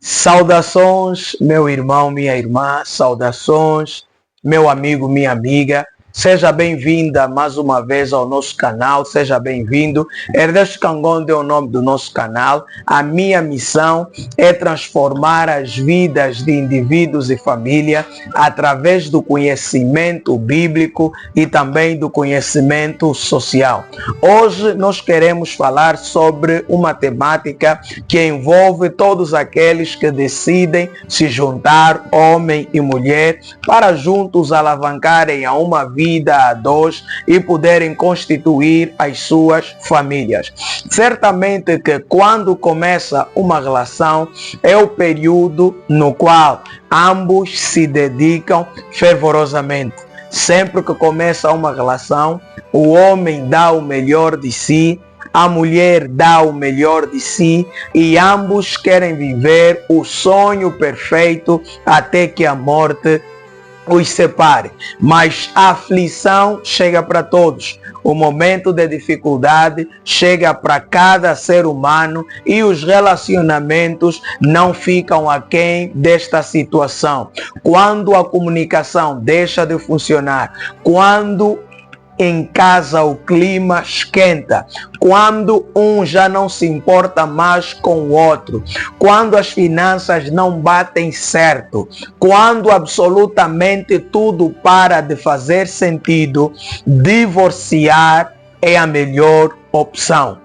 Saudações, meu irmão, minha irmã, saudações, meu amigo, minha amiga. Seja bem-vinda mais uma vez ao nosso canal, seja bem-vindo. Ernesto Kangonde é o nome do nosso canal. A minha missão é transformar as vidas de indivíduos e família através do conhecimento bíblico e também do conhecimento social. Hoje nós queremos falar sobre uma temática que envolve todos aqueles que decidem se juntar, homem e mulher, para juntos alavancarem a uma vida a dois e poderem constituir as suas famílias. Certamente que quando começa uma relação é o período no qual ambos se dedicam fervorosamente. Sempre que começa uma relação, o homem dá o melhor de si, a mulher dá o melhor de si e ambos querem viver o sonho perfeito até que a morte os separe. Mas a aflição chega para todos. O momento de dificuldade chega para cada ser humano e os relacionamentos não ficam aquém desta situação. Quando a comunicação deixa de funcionar, quando em casa o clima esquenta, quando um já não se importa mais com o outro, quando as finanças não batem certo, quando absolutamente tudo para de fazer sentido, divorciar é a melhor opção.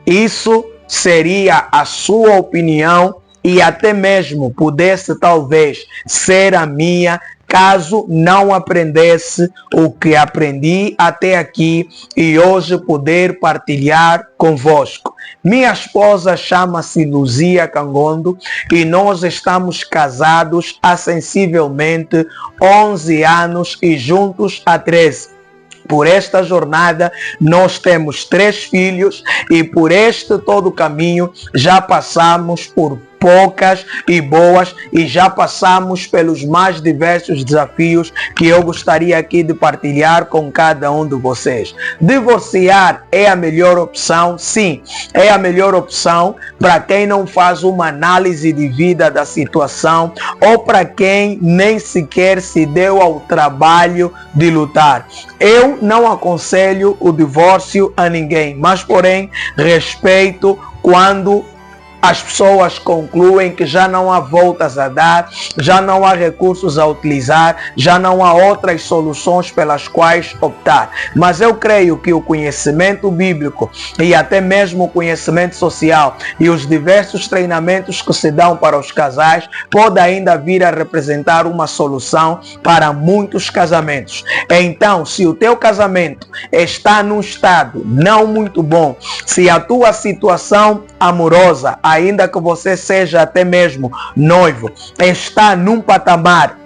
Isso seria a sua opinião e até mesmo pudesse talvez ser a minha, caso não aprendesse o que aprendi até aqui e hoje poder partilhar convosco. Minha esposa chama-se Luzia Kangondo e nós estamos casados há sensivelmente 11 anos e juntos há 13. Por esta jornada nós temos 3 filhos e por este todo caminho já passamos por poucas e boas e já passamos pelos mais diversos desafios que eu gostaria aqui de partilhar com cada um de vocês. Divorciar é a melhor opção? Sim, é a melhor opção para quem não faz uma análise de vida da situação ou para quem nem sequer se deu ao trabalho de lutar. Eu não aconselho o divórcio a ninguém, mas porém respeito quando as pessoas concluem que já não há voltas a dar, já não há recursos a utilizar, já não há outras soluções pelas quais optar. Mas eu creio que o conhecimento bíblico e até mesmo o conhecimento social e os diversos treinamentos que se dão para os casais podem ainda vir a representar uma solução para muitos casamentos. Então, se o teu casamento está num estado não muito bom, se a tua situação amorosa, ainda que você seja até mesmo noivo, está num patamar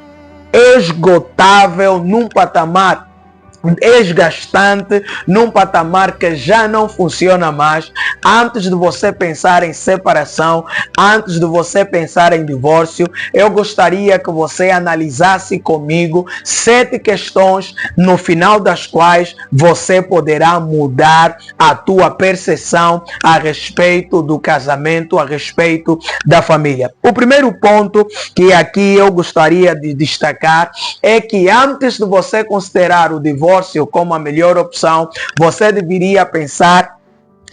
esgotável, num patamar desgastante, num patamar que já não funciona mais, antes de você pensar em separação, antes de você pensar em divórcio, eu gostaria que você analisasse comigo 7 questões no final das quais você poderá mudar a tua percepção a respeito do casamento, a respeito da família. O primeiro ponto que aqui eu gostaria de destacar é que antes de você considerar o divórcio como a melhor opção, você deveria pensar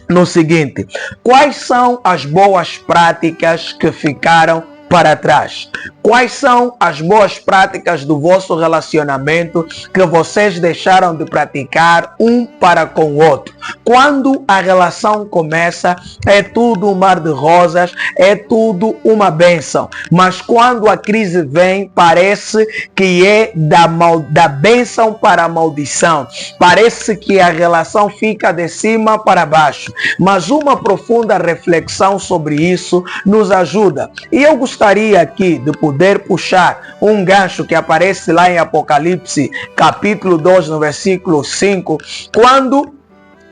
no seguinte: quais são as boas práticas que ficaram para trás? Quais são as boas práticas do vosso relacionamento que vocês deixaram de praticar um para com o outro? Quando a relação começa, é tudo um mar de rosas, é tudo uma bênção. Mas quando a crise vem, parece que é da bênção para a maldição. Parece que a relação fica de cima para baixo. Mas uma profunda reflexão sobre isso nos ajuda. E eu gostaria aqui de poder puxar um gancho que aparece lá em Apocalipse, capítulo 2, no versículo 5, quando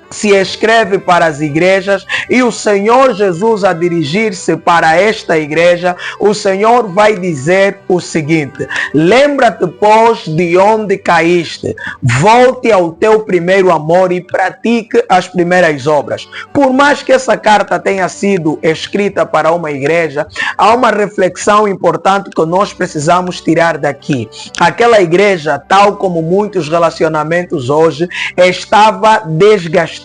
se escreve para as igrejas, e o Senhor Jesus, a dirigir-se para esta igreja, o Senhor vai dizer o seguinte: lembra-te, pois, de onde caíste, volte ao teu primeiro amor e pratique as primeiras obras. Por mais que essa carta tenha sido escrita para uma igreja, há uma reflexão importante que nós precisamos tirar daqui. Aquela igreja, tal como muitos relacionamentos hoje, estava desgastada,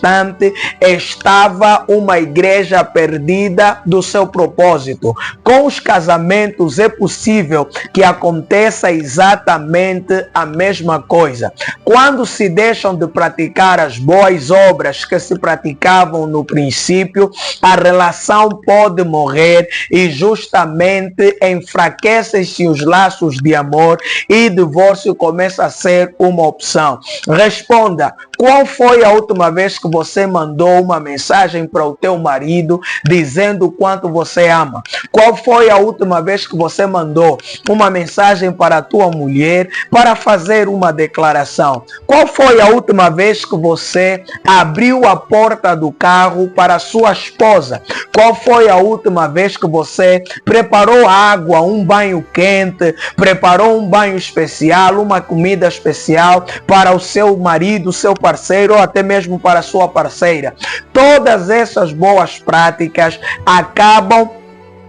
estava uma igreja perdida do seu propósito. Com os casamentos é possível que aconteça exatamente a mesma coisa. Quando se deixam de praticar as boas obras que se praticavam no princípio, a relação pode morrer e justamente enfraquecem-se os laços de amor e divórcio começa a ser uma opção. Responda: qual foi a última vez que você mandou uma mensagem para o teu marido dizendo o quanto você ama? Qual foi a última vez que você mandou uma mensagem para a tua mulher para fazer uma declaração? Qual foi a última vez que você abriu a porta do carro para a sua esposa? Qual foi a última vez que você preparou água, um banho quente, preparou um banho especial, uma comida especial para o seu marido, seu parceiro ou até mesmo para a sua parceira? Todas essas boas práticas acabam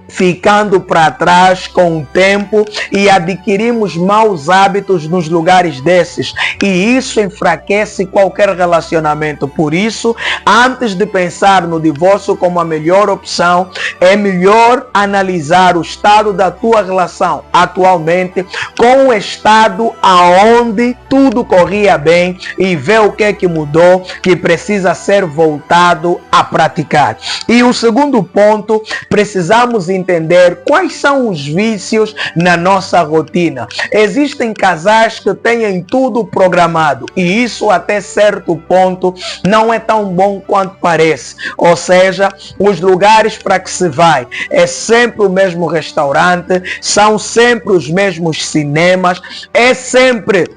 ficando para trás com o tempo e adquirimos maus hábitos nos lugares desses, e isso enfraquece qualquer relacionamento. Por isso, antes de pensar no divórcio como a melhor opção, é melhor analisar o estado da tua relação atualmente com o estado aonde tudo corria bem e ver o que é que mudou, que precisa ser voltado a praticar. E o segundo ponto, precisamos entender quais são os vícios na nossa rotina. Existem casais que têm tudo programado e isso até certo ponto não é tão bom quanto parece. Ou seja, os lugares para que se vai é sempre o mesmo restaurante, são sempre os mesmos cinemas, é sempre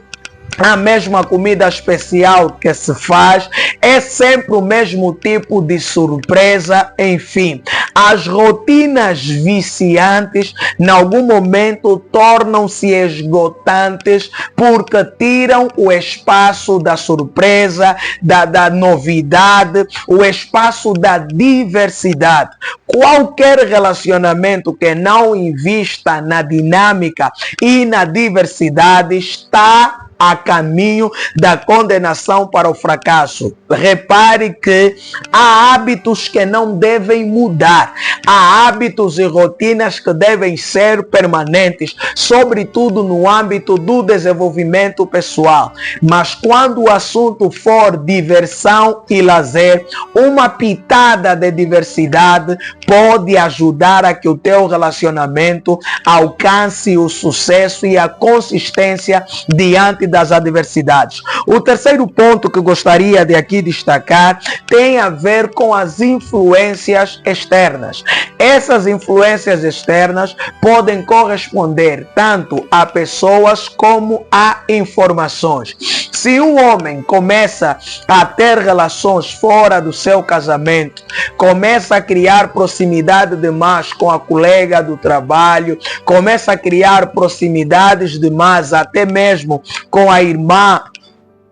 a mesma comida especial que se faz, é sempre o mesmo tipo de surpresa, enfim. As rotinas viciantes, em algum momento, tornam-se esgotantes porque tiram o espaço da surpresa, da novidade, o espaço da diversidade. Qualquer relacionamento que não invista na dinâmica e na diversidade está a caminho da condenação para o fracasso. Repare que há hábitos que não devem mudar. Há hábitos e rotinas que devem ser permanentes, sobretudo no âmbito do desenvolvimento pessoal. Mas quando o assunto for diversão e lazer, uma pitada de diversidade pode ajudar a que o teu relacionamento alcance o sucesso e a consistência diante das adversidades. O terceiro ponto que gostaria de aqui destacar tem a ver com as influências externas. Essas influências externas podem corresponder tanto a pessoas como a informações. Se um homem começa a ter relações fora do seu casamento, começa a criar proximidade demais com a colega do trabalho, começa a criar proximidades demais até mesmo com a irmã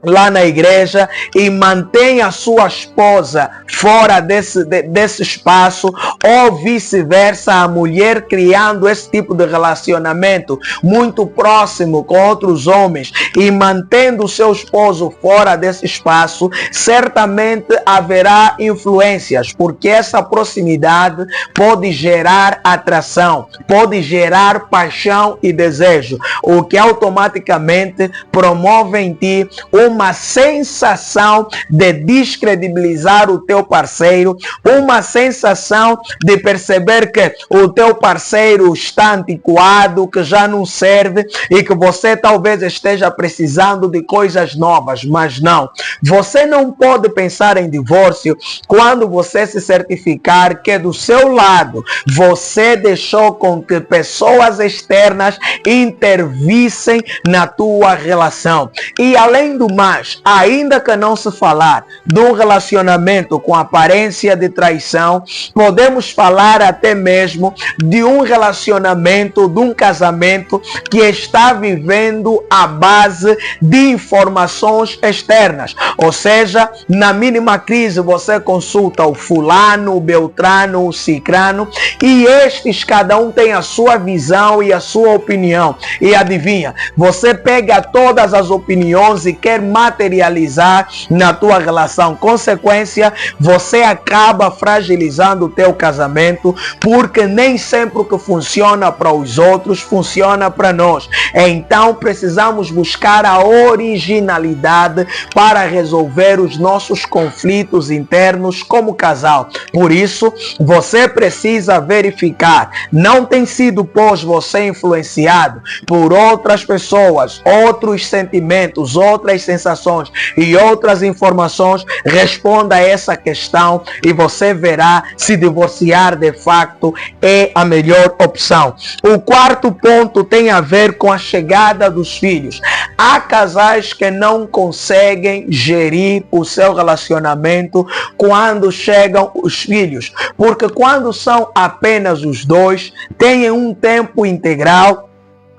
lá na igreja e mantém a sua esposa fora desse espaço, ou vice-versa, a mulher criando esse tipo de relacionamento muito próximo com outros homens e mantendo o seu esposo fora desse espaço, certamente haverá influências, porque essa proximidade pode gerar atração, pode gerar paixão e desejo, o que automaticamente promove em ti uma sensação de descredibilizar o teu parceiro, uma sensação de perceber que o teu parceiro está antiquado, que já não serve e que você talvez esteja precisando de coisas novas, mas não. Você não pode pensar em divórcio quando você se certificar que do seu lado você deixou com que pessoas externas intervissem na tua relação. E além do mais, Mas, ainda que não se falar de um relacionamento com aparência de traição, podemos falar até mesmo de um relacionamento, de um casamento que está vivendo à base de informações externas. Ou seja, na mínima crise você consulta o fulano, o beltrano, o cicrano, e estes cada um tem a sua visão e a sua opinião. E adivinha, você pega todas as opiniões e quer materializar na tua relação. Consequência, você acaba fragilizando o teu casamento, porque nem sempre o que funciona para os outros funciona para nós. Então precisamos buscar a originalidade para resolver os nossos conflitos internos como casal. Por isso, você precisa verificar, não tem sido por você influenciado por outras pessoas, outros sentimentos, outras sensações e outras informações? Responda a essa questão e você verá se divorciar de facto é a melhor opção. O quarto ponto tem a ver com a chegada dos filhos. Há casais que não conseguem gerir o seu relacionamento quando chegam os filhos, porque quando são apenas os dois, têm um tempo integral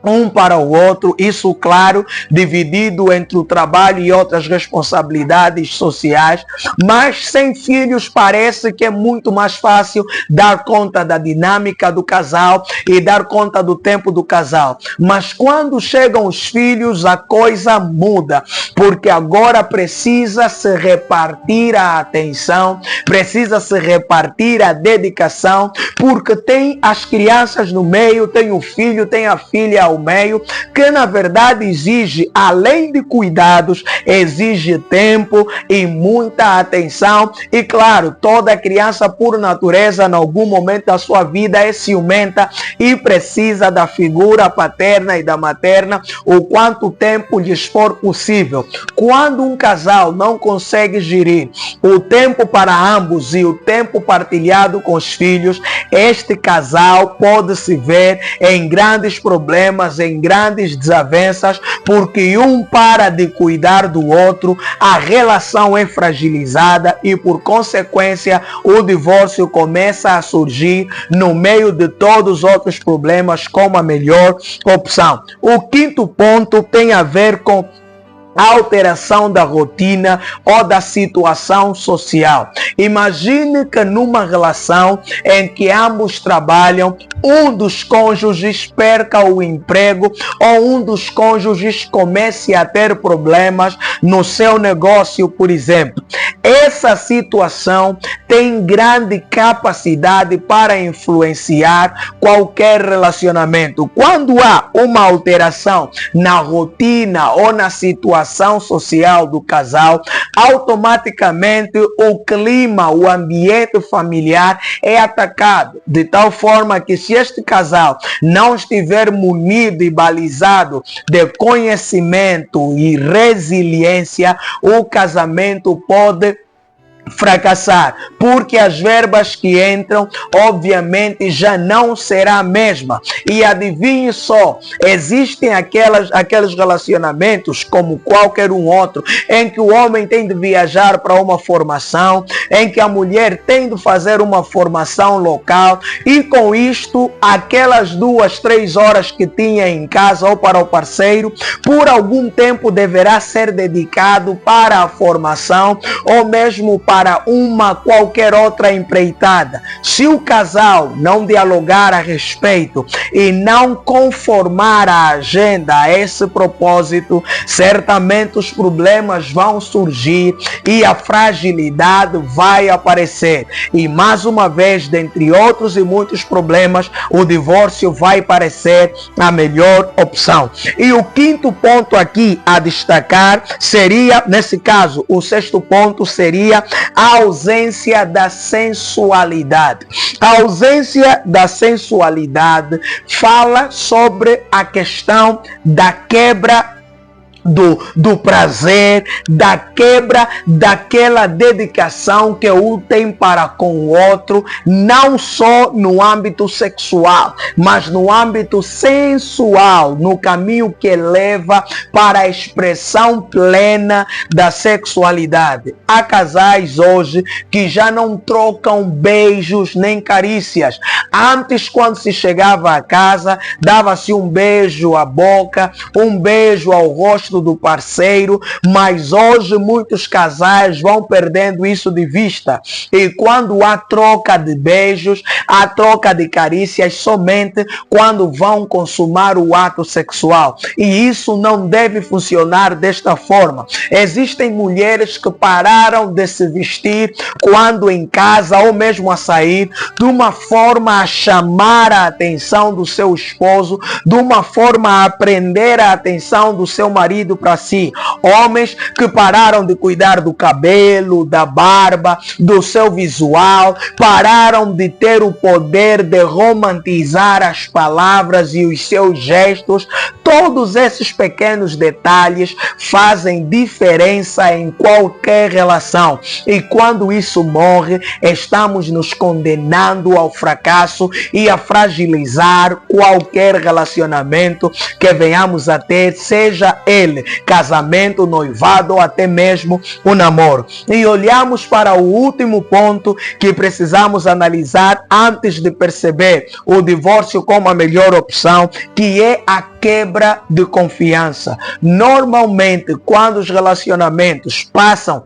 um para o outro, isso claro, dividido entre o trabalho e outras responsabilidades sociais, mas sem filhos parece que é muito mais fácil dar conta da dinâmica do casal e dar conta do tempo do casal. Mas quando chegam os filhos, a coisa muda, porque agora precisa se repartir a atenção, precisa se repartir a dedicação, porque tem as crianças no meio, tem o filho, tem a filha ao meio, que na verdade exige, além de cuidados, exige tempo e muita atenção. E claro, toda criança por natureza, em algum momento da sua vida, é ciumenta e precisa da figura paterna e da materna o quanto tempo lhes for possível. Quando um casal não consegue gerir o tempo para ambos e o tempo partilhado com os filhos, este casal pode se ver em grandes problemas, em grandes desavenças, porque um para de cuidar do outro, a relação é fragilizada e por consequência o divórcio começa a surgir no meio de todos os outros problemas como a melhor opção. O quinto ponto tem a ver com a alteração da rotina ou da situação social. Imagine que numa relação em que ambos trabalham, um dos cônjuges perca o emprego ou um dos cônjuges comece a ter problemas no seu negócio, por exemplo. Essa situação tem grande capacidade para influenciar qualquer relacionamento. Quando há uma alteração na rotina ou na situação social do casal, automaticamente o clima, o ambiente familiar é atacado, de tal forma que se este casal não estiver munido e balizado de conhecimento e resiliência, o casamento pode fracassar, porque as verbas que entram obviamente já não será a mesma. E adivinhe só, existem aqueles relacionamentos como qualquer um outro, em que o homem tem de viajar para uma formação, em que a mulher tem de fazer uma formação local, e com isto aquelas 2, 3 horas que tinha em casa ou para o parceiro, por algum tempo deverá ser dedicado para a formação ou mesmo para uma qualquer outra empreitada. Se o casal não dialogar a respeito e não conformar a agenda a esse propósito, certamente os problemas vão surgir e a fragilidade vai aparecer. E mais uma vez, dentre outros e muitos problemas, o divórcio vai parecer a melhor opção. E o quinto ponto aqui a destacar seria, nesse caso, o sexto ponto seria a ausência da sensualidade. A ausência da sensualidade fala sobre a questão da quebra do prazer, da quebra daquela dedicação que um tem para com o outro, não só no âmbito sexual, mas no âmbito sensual, no caminho que leva para a expressão plena da sexualidade. Há casais hoje que já não trocam beijos nem carícias. Antes, quando se chegava a casa, dava-se um beijo à boca, um beijo ao rosto do parceiro, mas hoje muitos casais vão perdendo isso de vista. E quando há troca de beijos, há troca de carícias somente quando vão consumar o ato sexual. E isso não deve funcionar desta forma. Existem mulheres que pararam de se vestir quando em casa ou mesmo a sair, de uma forma a chamar a atenção do seu esposo, de uma forma a prender a atenção do seu marido para si. Homens que pararam de cuidar do cabelo, da barba, do seu visual, pararam de ter o poder de romantizar as palavras e os seus gestos. Todos esses pequenos detalhes fazem diferença em qualquer relação. E quando isso morre, estamos nos condenando ao fracasso e a fragilizar qualquer relacionamento que venhamos a ter, seja ele casamento, noivado ou até mesmo o namoro. E olhamos para o último ponto que precisamos analisar antes de perceber o divórcio como a melhor opção, que é a quebra de confiança. Normalmente, quando os relacionamentos passam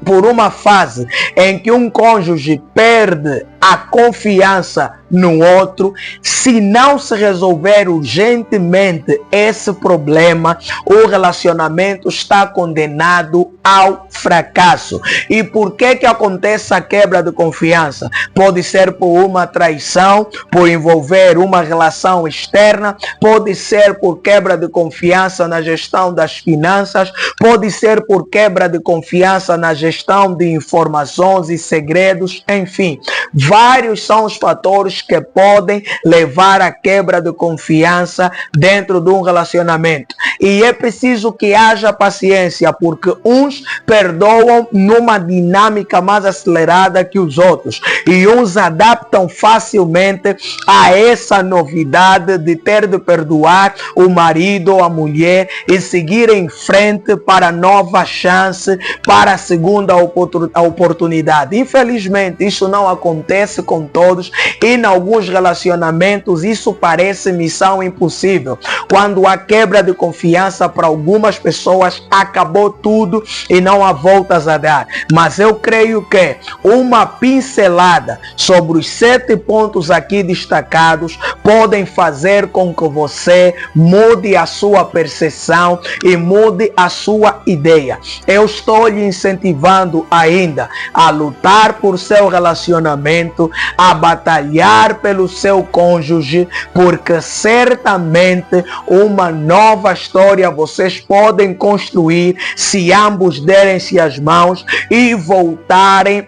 por uma fase em que um cônjuge perde a confiança no outro, se não se resolver urgentemente esse problema, o relacionamento está condenado ao fracasso. E por que acontece a quebra de confiança? Pode ser por uma traição, por envolver uma relação externa, pode ser por quebra de confiança na gestão das finanças, pode ser por quebra de confiança na gestão de informações e segredos, enfim. Vários são os fatores que podem levar à quebra de confiança dentro de um relacionamento. E é preciso que haja paciência, porque uns perdoam numa dinâmica mais acelerada que os outros. E uns adaptam facilmente a essa novidade de ter de perdoar o marido ou a mulher e seguir em frente para a nova chance, para a segunda oportunidade. Infelizmente, isso não acontece com todos e em alguns relacionamentos isso parece missão impossível. Quando há quebra de confiança para algumas pessoas, acabou tudo e não há voltas a dar. Mas eu creio que uma pincelada sobre os 7 pontos aqui destacados podem fazer com que você mude a sua percepção e mude a sua ideia. Eu estou lhe incentivando ainda a lutar por seu relacionamento, a batalhar pelo seu cônjuge, porque certamente uma nova história vocês podem construir se ambos derem-se as mãos e voltarem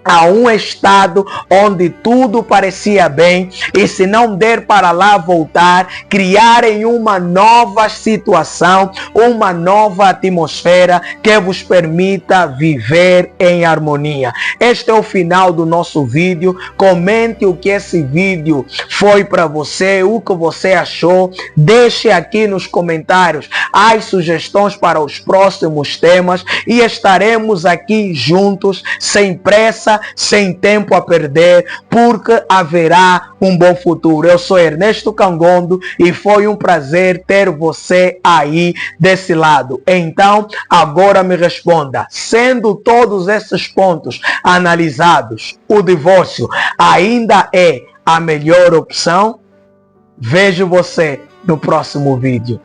a um estado onde tudo parecia bem, e se não der para lá voltar, criarem uma nova situação, uma nova atmosfera que vos permita viver em harmonia. Este é o final do nosso vídeo. Comente o que esse vídeo foi para você, o que você achou. Deixe aqui nos comentários as sugestões para os próximos temas e estaremos aqui juntos, sem pressa, sem tempo a perder, porque haverá um bom futuro. Eu sou Ernesto Kangondo e foi um prazer ter você aí desse lado. Então, agora me responda, sendo todos esses pontos analisados, o divórcio ainda é a melhor opção? Vejo você no próximo vídeo.